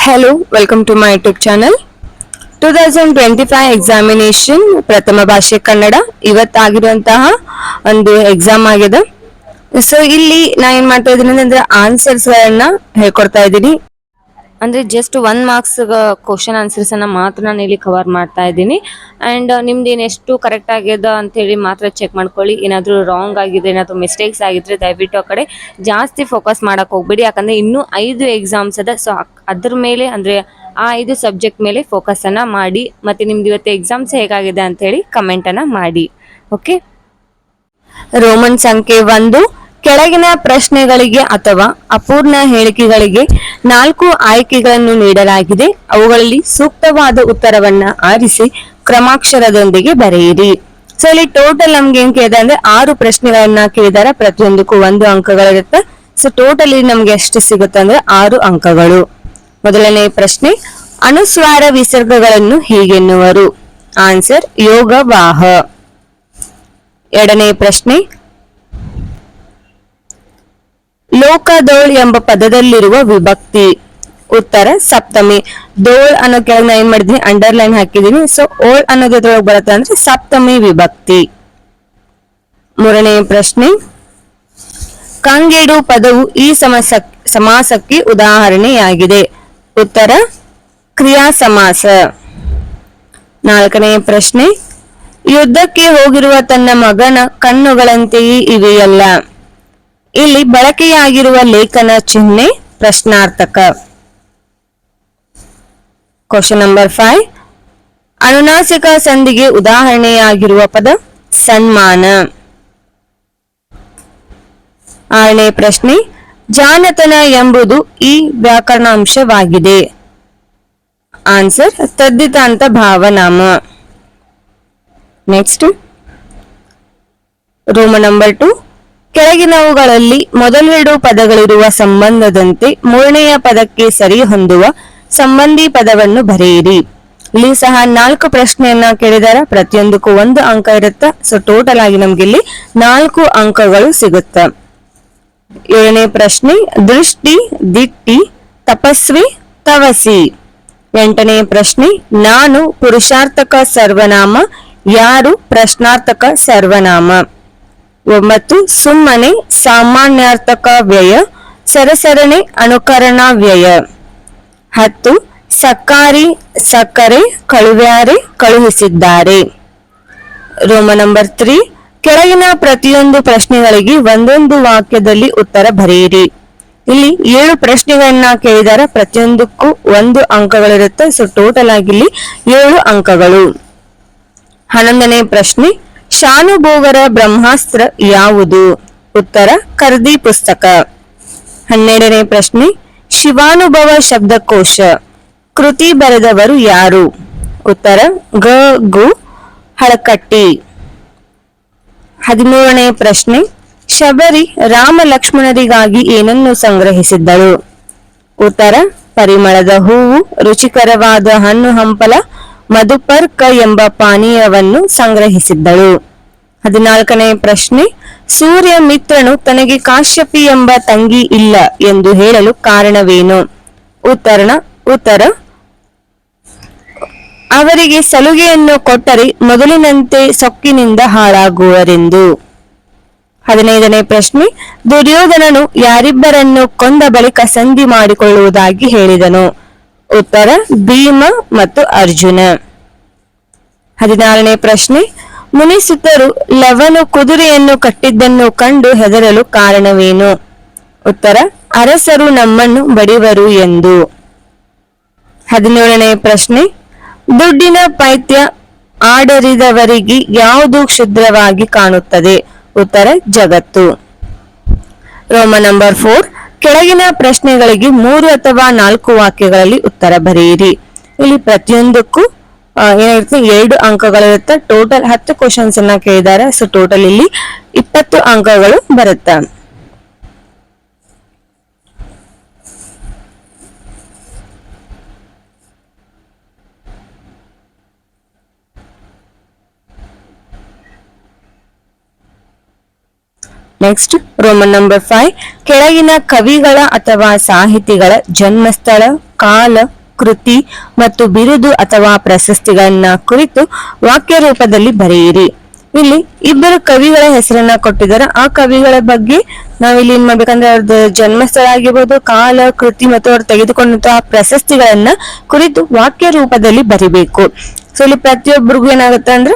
Hello, welcome to my YouTube channel. 2025 examination ಪ್ರಥಮ ಭಾಷೆ ಕನ್ನಡ ಇವತ್ತಾಗಿರುವಂತಹ ಒಂದು ಎಕ್ಸಾಮ್ ಆಗಿದೆ. ಸೊ ಇಲ್ಲಿ ನಾ ಏನ್ ಮಾಡ್ತಾ ಇದ್ದೀನಿ ಅಂದ್ರೆ ಆನ್ಸರ್ಸ್ ಗಳನ್ನ ಹೇಳ್ಕೊಡ್ತಾ ಇದ್ದೀನಿ. ಅಂದ್ರೆ ಜಸ್ಟ್ 1 ಮಾರ್ಕ್ಸ್ ಕ್ವಶನ್ ಆನ್ಸರ್ಸ್ ಅನ್ನ ಮಾತ್ರ ನಾನು ಇಲ್ಲಿ ಕವರ್ ಮಾಡ್ತಾ ಇದ್ದೀನಿ. ಅಂಡ್ ನಿಮ್ದು ಎಷ್ಟು ಕರೆಕ್ಟ್ ಆಗ್ಯದ ಅಂತ ಹೇಳಿ ಮಾತ್ರ ಚೆಕ್ ಮಾಡ್ಕೊಳ್ಳಿ. ಏನಾದ್ರೂ ರಾಂಗ್ ಆಗಿದೆ, ಏನಾದ್ರೂ ಮಿಸ್ಟೇಕ್ಸ್ ಆಗಿದ್ರೆ ದಯವಿಟ್ಟು ಆ ಕಡೆ ಜಾಸ್ತಿ ಫೋಕಸ್ ಮಾಡಕ್ ಹೋಗ್ಬೇಡಿ. ಯಾಕಂದ್ರೆ ಇನ್ನೂ 5 ಎಕ್ಸಾಮ್ಸ್ ಅದ. ಸೊ ಅದ್ರ ಮೇಲೆ ಅಂದ್ರೆ ಆ 5 ಸಬ್ಜೆಕ್ಟ್ ಮೇಲೆ ಫೋಕಸ್ ಅನ್ನ ಮಾಡಿ. ಮತ್ತೆ ನಿಮ್ದು ಇವತ್ತು ಎಕ್ಸಾಮ್ಸ್ ಹೇಗಾಗಿದೆ ಅಂತ ಹೇಳಿ ಕಮೆಂಟ್ ಅನ್ನ ಮಾಡಿ. ಓಕೆ, ರೋಮನ್ ಸಂಖ್ಯೆ 1, ಕೆಳಗಿನ ಪ್ರಶ್ನೆಗಳಿಗೆ ಅಥವಾ ಅಪೂರ್ಣ ಹೇಳಿಕೆಗಳಿಗೆ 4 ಆಯ್ಕೆಗಳನ್ನು ನೀಡಲಾಗಿದೆ. ಅವುಗಳಲ್ಲಿ ಸೂಕ್ತವಾದ ಉತ್ತರವನ್ನ ಆರಿಸಿ ಕ್ರಮಾಕ್ಷರದೊಂದಿಗೆ ಬರೆಯಿರಿ. ಸೊ ಇಲ್ಲಿ ಟೋಟಲ್ ನಮ್ಗೆ ಏನ್ ಕೇಳಿದೆ ಅಂದ್ರೆ 6 ಪ್ರಶ್ನೆಗಳನ್ನ ಕೇಳಿದಾರೆ. ಪ್ರತಿಯೊಂದಕ್ಕೂ 1 ಅಂಕಗಳಿರುತ್ತೆ. ಸೊ ಟೋಟಲ್ ನಮ್ಗೆ ಎಷ್ಟು ಸಿಗುತ್ತೆ ಅಂದ್ರೆ 6 ಅಂಕಗಳು. ಮೊದಲನೇ ಪ್ರಶ್ನೆ, ಅನುಸ್ವಾರ ವಿಸರ್ಗಗಳನ್ನು ಹೀಗೆನ್ನುವರು? ಆನ್ಸರ್ ಯೋಗವಾಹ. ಎರಡನೇ ಪ್ರಶ್ನೆ, ಲೋಕದೋಳ್ ಎಂಬ ಪದದಲ್ಲಿರುವ ವಿಭಕ್ತಿ? ಉತ್ತರ ಸಪ್ತಮಿ. ದೋಳ್ ಅನ್ನೋ ಕೆಳಗೆ ಏನ್ ಮಾಡಿದೀನಿ, ಅಂಡರ್ಲೈನ್ ಹಾಕಿದೀನಿ. ಸೊ ಓಳ್ ಅನ್ನೋದ್ರೊಳಗೆ ಬರುತ್ತೆ ಅಂದ್ರೆ ಸಪ್ತಮಿ ವಿಭಕ್ತಿ. ಮೂರನೇ ಪ್ರಶ್ನೆ, ಕಂಗೆಡು ಪದವು ಈ ಸಮಾಸಕ್ಕೆ ಉದಾಹರಣೆಯಾಗಿದೆ? ಉತ್ತರ ಕ್ರಿಯಾ ಸಮಾಸ. ನಾಲ್ಕನೇ ಪ್ರಶ್ನೆ, ಯುದ್ಧಕ್ಕೆ ಹೋಗಿರುವ ತನ್ನ ಮಗನ ಕಣ್ಣುಗಳಂತೆಯೇ ಇವೆಯಲ್ಲ? ಇಲ್ಲಿ ಬಳಕೆಯಾಗಿರುವ ಲೇಖನ ಚಿಹ್ನೆ ಪ್ರಶ್ನಾರ್ಥಕ. ಕ್ವಶನ್ ನಂಬರ್ 5, ಅನುನಾಸಿಕ ಸಂಧಿಗೆ ಉದಾಹರಣೆಯಾಗಿರುವ ಪದ ಸನ್ಮಾನ. ಆರನೇ ಪ್ರಶ್ನೆ, ಜಾಣತನ ಎಂಬುದು ಈ ವ್ಯಾಕರಣಾಂಶವಾಗಿದೆ? ಆನ್ಸರ್ ತದ್ದಿತಾಂತ ಭಾವನಾಮ. ನೆಕ್ಸ್ಟ್, ರೋಮನ್ ನಂಬರ್ 2, ಕೆಳಗಿನವುಗಳಲ್ಲಿ ಮೊದಲೆರಡು ಪದಗಳಿರುವ ಸಂಬಂಧದಂತೆ ಮೂರನೆಯ ಪದಕ್ಕೆ ಸರಿ ಹೊಂದುವ ಸಂಬಂಧಿ ಪದವನ್ನು ಬರೆಯಿರಿ. ಇಲ್ಲಿ ಸಹ 4 ಪ್ರಶ್ನೆಯನ್ನ ಕೇಳಿದಾರೆ. ಪ್ರತಿಯೊಂದಕ್ಕೂ 1 ಅಂಕ ಇರುತ್ತೆ. ಸೊ ಟೋಟಲ್ ಆಗಿ ನಮ್ಗೆ ಇಲ್ಲಿ 4 ಅಂಕಗಳು ಸಿಗುತ್ತೆ. ಏಳನೇ ಪ್ರಶ್ನೆ, ದೃಷ್ಟಿ, ದಿಟ್ಟಿ, ತಪಸ್ವಿ, ತವಸಿ. ಎಂಟನೇ ಪ್ರಶ್ನೆ, ನಾನು ಪುರುಷಾರ್ಥಕ ಸರ್ವನಾಮ, ಯಾರು ಪ್ರಶ್ನಾರ್ಥಕ ಸರ್ವನಾಮ. 9, ಸುಮ್ಮನೆ ಸಾಮಾನ್ಯಾರ್ಥಕ ವ್ಯಯ, ಸರಸರಣೆ ಅನುಕರಣ ವ್ಯಯ. 10, ಸಕಾರಿ, ಸಕ್ಕರೆ, ಕಳುವ್ಯಾರೆ, ಕಳುಹಿಸಿದ್ದಾರೆ. ರೋಮನ್ ನಂಬರ್ 3, ಕೆಳಗಿನ ಪ್ರತಿಯೊಂದು ಪ್ರಶ್ನೆಗಳಿಗೆ ಒಂದೊಂದು ವಾಕ್ಯದಲ್ಲಿ ಉತ್ತರ ಬರೆಯಿರಿ. ಇಲ್ಲಿ 7 ಪ್ರಶ್ನೆಗಳನ್ನ ಕೇಳಿದಾರೆ. ಪ್ರತಿಯೊಂದಕ್ಕೂ 1 ಅಂಕಗಳಿರುತ್ತೆ. ಸೊ ಟೋಟಲ್ ಆಗಿ ಇಲ್ಲಿ 7 ಅಂಕಗಳು. 11ನೇ ಪ್ರಶ್ನೆ, ಶಾನುಭೋಗರ ಬ್ರಹ್ಮಾಸ್ತ್ರ ಯಾವುದು? ಉತ್ತರ ಕರ್ದಿ ಪುಸ್ತಕ. 12ನೇ ಪ್ರಶ್ನೆ, ಶಿವಾನುಭವ ಶಬ್ದಕೋಶ ಕೃತಿ ಬರೆದವರು ಯಾರು? ಉತ್ತರ ಗ ಗು ಹಳಕಟ್ಟಿ. 13ನೇ ಪ್ರಶ್ನೆ, ಶಬರಿ ರಾಮ ಲಕ್ಷ್ಮಣರಿಗಾಗಿ ಏನನ್ನು ಸಂಗ್ರಹಿಸಿದ್ದಳು? ಉತ್ತರ ಪರಿಮಳದ ಹೂವು, ರುಚಿಕರವಾದ ಹಣ್ಣು ಹಂಪಲ, ಮಧುಪರ್ಕ ಎಂಬ ಪಾನೀಯವನ್ನು ಸಂಗ್ರಹಿಸಿದ್ದಳು. 14ನೇ ಪ್ರಶ್ನೆ, ಸೂರ್ಯ ಮಿತ್ರನು ತನಗೆ ಕಾಶ್ಯಪಿ ಎಂಬ ತಂಗಿ ಇಲ್ಲ ಎಂದು ಹೇಳಲು ಕಾರಣವೇನು? ಉತ್ತರ ಅವರಿಗೆ ಸಲುಗೆಯನ್ನು ಕೊಟ್ಟರೆ ಮೊದಲಿನಂತೆ ಸೊಕ್ಕಿನಿಂದ ಹಾಳಾಗುವರೆಂದು. 15ನೇ ಪ್ರಶ್ನೆ, ದುರ್ಯೋಧನನು ಯಾರಿಬ್ಬರನ್ನು ಕೊಂದ ಬಳಿಕ ಸಂಧಿ ಮಾಡಿಕೊಳ್ಳುವುದಾಗಿ ಹೇಳಿದನು? ಉತ್ತರ ಭೀಮ ಮತ್ತು ಅರ್ಜುನ. 16ನೇ ಪ್ರಶ್ನೆ, ಮುನಿಸಿತರು ಲವನು ಕುದುರೆಯನ್ನು ಕಟ್ಟಿದ್ದನ್ನು ಕಂಡು ಹೆದರಲು ಕಾರಣವೇನು? ಉತ್ತರ ಅರಸರು ನಮ್ಮನ್ನು ಬಡಿವರು ಎಂದು. 17ನೇ ಪ್ರಶ್ನೆ, ದುಡ್ಡಿನ ಪೈತ್ಯ ಆಡರಿದವರಿಗೆ ಯಾವುದು ಕ್ಷುದ್ರವಾಗಿ ಕಾಣುತ್ತದೆ? ಉತ್ತರ ಜಗತ್ತು. ರೋಮನ್ ನಂಬರ್ 4, ಕೆಳಗಿನ ಪ್ರಶ್ನೆಗಳಿಗೆ 3 ಅಥವಾ 4 ವಾಕ್ಯಗಳಲ್ಲಿ ಉತ್ತರ ಬರೆಯಿರಿ. ಇಲ್ಲಿ ಪ್ರತಿಯೊಂದಕ್ಕೂ ಏನಿರುತ್ತೆ 2 ಅಂಕಗಳಿರುತ್ತೆ. ಟೋಟಲ್ 10 ಕ್ವಶನ್ಸ್ ಅನ್ನ ಕೇಳಿದ್ದಾರೆ. ಸೊ ಟೋಟಲ್ ಇಲ್ಲಿ 20 ಅಂಕಗಳು ಬರುತ್ತೆ. ನೆಕ್ಸ್ಟ್, ರೋಮನ್ ನಂಬರ್ 5, ಕೆಳಗಿನ ಕವಿಗಳ ಅಥವಾ ಸಾಹಿತಿಗಳ ಜನ್ಮಸ್ಥಳ, ಕಾಲ, ಕೃತಿ ಮತ್ತು ಬಿರುದು ಅಥವಾ ಪ್ರಶಸ್ತಿಗಳನ್ನ ಕುರಿತು ವಾಕ್ಯ ರೂಪದಲ್ಲಿ ಬರೆಯಿರಿ. ಇಲ್ಲಿ ಇಬ್ಬರು ಕವಿಗಳ ಹೆಸರನ್ನ ಕೊಟ್ಟಿದ್ದಾರೆ. ಆ ಕವಿಗಳ ಬಗ್ಗೆ ನಾವಿಲ್ಲಿ ಏನ್ ಮಾಡ್ಬೇಕಂದ್ರೆ ಅವ್ರದ್ದು ಜನ್ಮಸ್ಥಳ ಆಗಿರ್ಬೋದು, ಕಾಲ, ಕೃತಿ ಮತ್ತು ಅವ್ರು ತೆಗೆದುಕೊಂಡಂತಹ ಪ್ರಶಸ್ತಿಗಳನ್ನ ಕುರಿತು ವಾಕ್ಯ ರೂಪದಲ್ಲಿ ಬರಿಬೇಕು. ಸೊ ಇಲ್ಲಿ ಪ್ರತಿಯೊಬ್ಬರಿಗೂ ಏನಾಗುತ್ತೆ ಅಂದ್ರೆ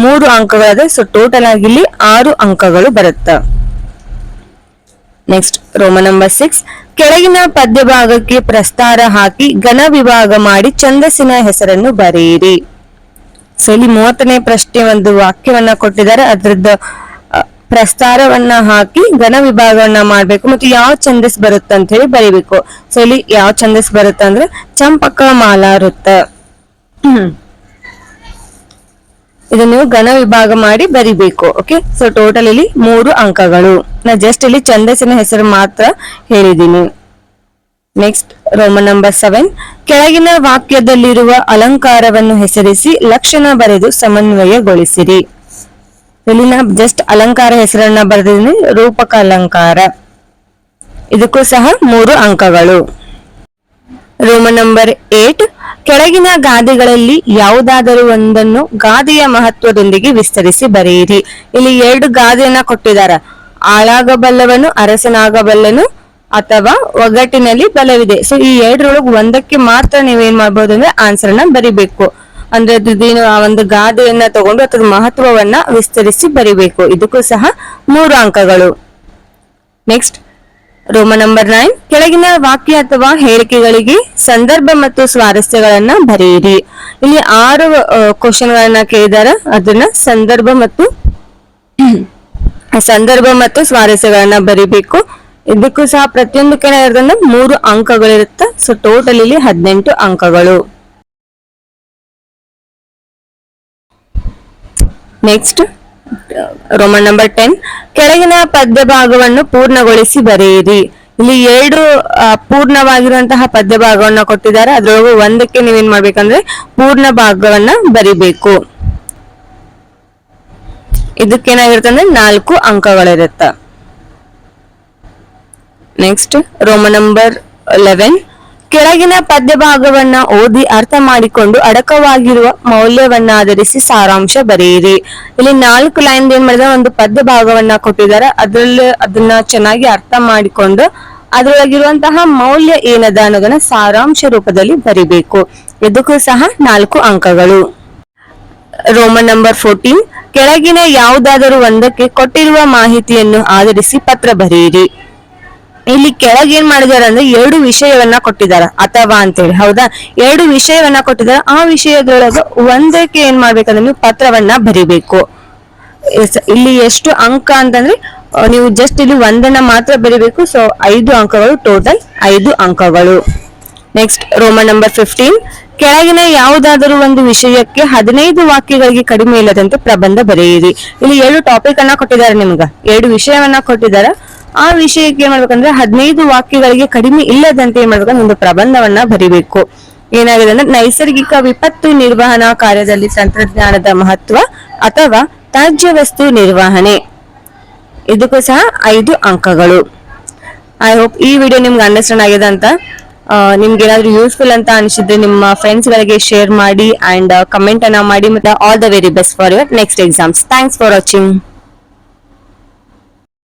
3 ಅಂಕಗಳದೆ. ಸೊ ಟೋಟಲ್ ಆಗಿ ಇಲ್ಲಿ 6 ಅಂಕಗಳು ಬರುತ್ತೆ. ನೆಕ್ಸ್ಟ್ ರೋಮನ್ ನಂಬರ್ 6, ಕೆಳಗಿನ ಪದ್ಯ ಭಾಗಕ್ಕೆ ಪ್ರಸ್ತಾರ ಹಾಕಿ ಘನ ವಿಭಾಗ ಮಾಡಿ ಛಂದಸ್ಸಿನ ಹೆಸರನ್ನು ಬರೆಯಿರಿ. ಸೊ ಇಲ್ಲಿ 30ನೇ ಪ್ರಶ್ನೆ ಒಂದು ವಾಕ್ಯವನ್ನ ಕೊಟ್ಟಿದ್ದಾರೆ. ಅದ್ರದ್ದು ಪ್ರಸ್ತಾರವನ್ನ ಹಾಕಿ ಘನ ವಿಭಾಗವನ್ನ ಮಾಡ್ಬೇಕು ಮತ್ತು ಯಾವ ಛಂದಸ್ ಬರುತ್ತೆ ಅಂತ ಹೇಳಿ ಬರೀಬೇಕು. ಸೊ ಇಲ್ಲಿ ಯಾವ ಛಂದಸ್ ಬರುತ್ತೆ ಅಂದ್ರೆ ಚಂಪಕ ಮಾಲಾ ವೃತ್ತ. ಇದು ನೀವು ಘನ ವಿಭಾಗ ಮಾಡಿ ಬರಿಬೇಕು. ಓಕೆ, ಸೊ ಟೋಟಲ್ ಇಲ್ಲಿ 3 ಅಂಕಗಳು. ನಾ ಜಸ್ಟ್ ಇಲ್ಲಿ ಛಂದಸ್ಸಿನ ಹೆಸರು ಮಾತ್ರ ಹೇಳಿದ್ದೀನಿ. ನೆಕ್ಸ್ಟ್ ರೋಮನ್ ನಂಬರ್ 7, ಕೆಳಗಿನ ವಾಕ್ಯದಲ್ಲಿರುವ ಅಲಂಕಾರವನ್ನು ಹೆಸರಿಸಿ ಲಕ್ಷಣ ಬರೆದು ಸಮನ್ವಯಗೊಳಿಸಿರಿ. ಇಲ್ಲಿ ನಾ ಜಸ್ಟ್ ಅಲಂಕಾರ ಹೆಸರನ್ನ ಬರೆದಿದ್ದೀನಿ, ರೂಪಕ ಅಲಂಕಾರ. ಇದಕ್ಕೂ ಸಹ 3 ಅಂಕಗಳು. ರೋಮನ್ ನಂಬರ್ 8, ಕೆಳಗಿನ ಗಾದೆಗಳಲ್ಲಿ ಯಾವುದಾದರೂ ಒಂದನ್ನು ಗಾದೆಯ ಮಹತ್ವದೊಂದಿಗೆ ವಿಸ್ತರಿಸಿ ಬರೆಯಿರಿ. ಇಲ್ಲಿ 2 ಗಾದೆಯನ್ನ ಕೊಟ್ಟಿದ್ದಾರೆ. ಆಳಾಗಬಲ್ಲವನು ಅರಸನಾಗಬಲ್ಲನು ಅಥವಾ ಒಗಟಿನಲ್ಲಿ ಬಲವಿದೆ. ಸೊ ಈ 2ರೊಳಗೆ ಒಂದಕ್ಕೆ ಮಾತ್ರ ನೀವೇನ್ ಮಾಡ್ಬೋದು ಅಂದ್ರೆ ಆನ್ಸರ್ ನ ಬರಿಬೇಕು. ಅಂದ್ರೆ ಅದ್ರದ್ದೇನು ಆ ಒಂದು ಗಾದೆಯನ್ನ ತಗೊಂಡು ಅದ್ರ ಮಹತ್ವವನ್ನ ವಿಸ್ತರಿಸಿ ಬರಿಬೇಕು. ಇದಕ್ಕೂ ಸಹ 3 ಅಂಕಗಳು. ನೆಕ್ಸ್ಟ್ ರೋಮನ್ ನಂಬರ್ 9, ಕೆಳಗಿನ ವಾಕ್ಯ ಅಥವಾ ಹೇಳಿಕೆಗಳಿಗೆ ಸಂದರ್ಭ ಮತ್ತು ಸ್ವಾರಸ್ಯಗಳನ್ನ ಬರೆಯಿರಿ. ಇಲ್ಲಿ 6 ಕ್ವಶನ್ ಗಳನ್ನ ಕೇಳಿದಾರೆ. ಅದನ್ನ ಸಂದರ್ಭ ಮತ್ತು ಸ್ವಾರಸ್ಯಗಳನ್ನ ಬರಿಬೇಕು. ಇದಕ್ಕೂ ಸಹ ಪ್ರತಿಯೊಂದಕ್ಕೆ 3 ಅಂಕಗಳಿರುತ್ತೆ. ಸೊ ಟೋಟಲ್ ಇಲ್ಲಿ 18 ಅಂಕಗಳು. ನೆಕ್ಸ್ಟ್ ರೋಮನ್ ನಂಬರ್ 10, ಕೆಳಗಿನ ಪದ್ಯ ಭಾಗವನ್ನು ಪೂರ್ಣಗೊಳಿಸಿ ಬರೆಯಿರಿ. ಇಲ್ಲಿ 2 ಪೂರ್ಣವಾಗಿರುವಂತಹ ಪದ್ಯ ಭಾಗವನ್ನ ಕೊಟ್ಟಿದ್ದಾರೆ. ಅದ್ರೊಳಗೆ ಒಂದಕ್ಕೆ ನೀವೇನ್ ಮಾಡ್ಬೇಕಂದ್ರೆ ಪೂರ್ಣ ಭಾಗವನ್ನ ಬರಿಬೇಕು. ಇದಕ್ಕೇನಾಗಿರುತ್ತೆ ಅಂದ್ರೆ 4 ಅಂಕಗಳಿರುತ್ತೆ. ನೆಕ್ಸ್ಟ್ ರೋಮನ್ ನಂಬರ್ 11, ಕೆಳಗಿನ ಪದ್ಯ ಭಾಗವನ್ನ ಓದಿ ಅರ್ಥ ಮಾಡಿಕೊಂಡು ಅಡಕವಾಗಿರುವ ಮೌಲ್ಯವನ್ನಾಧರಿಸಿ ಸಾರಾಂಶ ಬರೆಯಿರಿ. ಇಲ್ಲಿ 4 ಲೈನ್ ಏನ್ ಮಾಡಿದ್ರೆ ಒಂದು ಪದ್ಯ ಭಾಗವನ್ನ ಕೊಟ್ಟಿದ್ದಾರೆ. ಅದ್ರಲ್ಲಿ ಅದನ್ನ ಚೆನ್ನಾಗಿ ಅರ್ಥ ಮಾಡಿಕೊಂಡು ಅದ್ರೊಳಗಿರುವಂತಹ ಮೌಲ್ಯ ಏನದ ಅನ್ನೋದನ್ನ ಸಾರಾಂಶ ರೂಪದಲ್ಲಿ ಬರಿಬೇಕು. ಇದಕ್ಕೂ ಸಹ 4 ಅಂಕಗಳು. ರೋಮನ್ ನಂಬರ್ 14, ಕೆಳಗಿನ ಯಾವುದಾದರೂ ಒಂದಕ್ಕೆ ಕೊಟ್ಟಿರುವ ಮಾಹಿತಿಯನ್ನು ಆಧರಿಸಿ ಪತ್ರ ಬರೆಯಿರಿ. ಇಲ್ಲಿ ಕೆಳಗೆ ಏನ್ ಮಾಡಿದಾರೆ ಅಂದ್ರೆ 2 ವಿಷಯವನ್ನ ಕೊಟ್ಟಿದ್ದಾರೆ, ಅಥವಾ ಅಂತೇಳಿ. ಹೌದಾ, 2 ವಿಷಯವನ್ನ ಕೊಟ್ಟಿದ್ದಾರೆ. ಆ ವಿಷಯದೊಳಗ ಒಂದಕ್ಕೆ ಏನ್ ಮಾಡ್ಬೇಕಂದ್ರೆ ನೀವು ಪತ್ರವನ್ನ ಬರಿಬೇಕು. ಇಲ್ಲಿ ಎಷ್ಟು ಅಂಕ ಅಂತಂದ್ರೆ ನೀವು ಜಸ್ಟ್ ಇಲ್ಲಿ ಒಂದನ್ನ ಮಾತ್ರ ಬರಿಬೇಕು. ಸೊ 5 ಅಂಕಗಳು, ಟೋಟಲ್ 5 ಅಂಕಗಳು. ನೆಕ್ಸ್ಟ್ ರೋಮನ್ ನಂಬರ್ 15, ಕೆಳಗಿನ ಯಾವುದಾದರೂ ಒಂದು ವಿಷಯಕ್ಕೆ 15 ವಾಕ್ಯಗಳಿಗೆ ಕಡಿಮೆ ಇಲ್ಲದಂತೆ ಪ್ರಬಂಧ ಬರೆಯಿರಿ. ಇಲ್ಲಿ 7 ಟಾಪಿಕ್ ಅನ್ನ ಕೊಟ್ಟಿದ್ದಾರೆ. ನಿಮ್ಗ 2 ವಿಷಯವನ್ನ ಕೊಟ್ಟಿದ್ದಾರೆ. ಆ ವಿಷಯಕ್ಕೆ ಏನ್ ಮಾಡ್ಬೇಕಂದ್ರೆ 15 ವಾಕ್ಯಗಳಿಗೆ ಕಡಿಮೆ ಇಲ್ಲದಂತೆ ಏನ್ ಮಾಡ್ಬೇಕಂದ್ರೆ ಒಂದು ಪ್ರಬಂಧವನ್ನ ಬರಿಬೇಕು. ಏನಾಗಿದೆ ಅಂದ್ರೆ ನೈಸರ್ಗಿಕ ವಿಪತ್ತು ನಿರ್ವಹಣಾ ಕಾರ್ಯದಲ್ಲಿ ತಂತ್ರಜ್ಞಾನದ ಮಹತ್ವ ಅಥವಾ ತ್ಯಾಜ್ಯ ವಸ್ತು ನಿರ್ವಹಣೆ. ಇದಕ್ಕೂ ಸಹ 5 ಅಂಕಗಳು. ಐ ಹೋಪ್ ಈ ವಿಡಿಯೋ ನಿಮ್ಗೆ ಅಂಡರ್ಸ್ಟ್ಯಾಂಡ್ ಆಗಿದೆ ಅಂತ. ನಿಮ್ಗೆ ಏನಾದ್ರು ಯೂಸ್ಫುಲ್ ಅಂತ ಅನಿಸಿದ್ರೆ ನಿಮ್ಮ ಫ್ರೆಂಡ್ಸ್ ಗಳಿಗೆ ಶೇರ್ ಮಾಡಿ ಅಂಡ್ ಕಮೆಂಟ್ ಅನ್ನ ಮಾಡಿ. ಮತ್ತೆ all the very best for your next exams. Thanks for watching.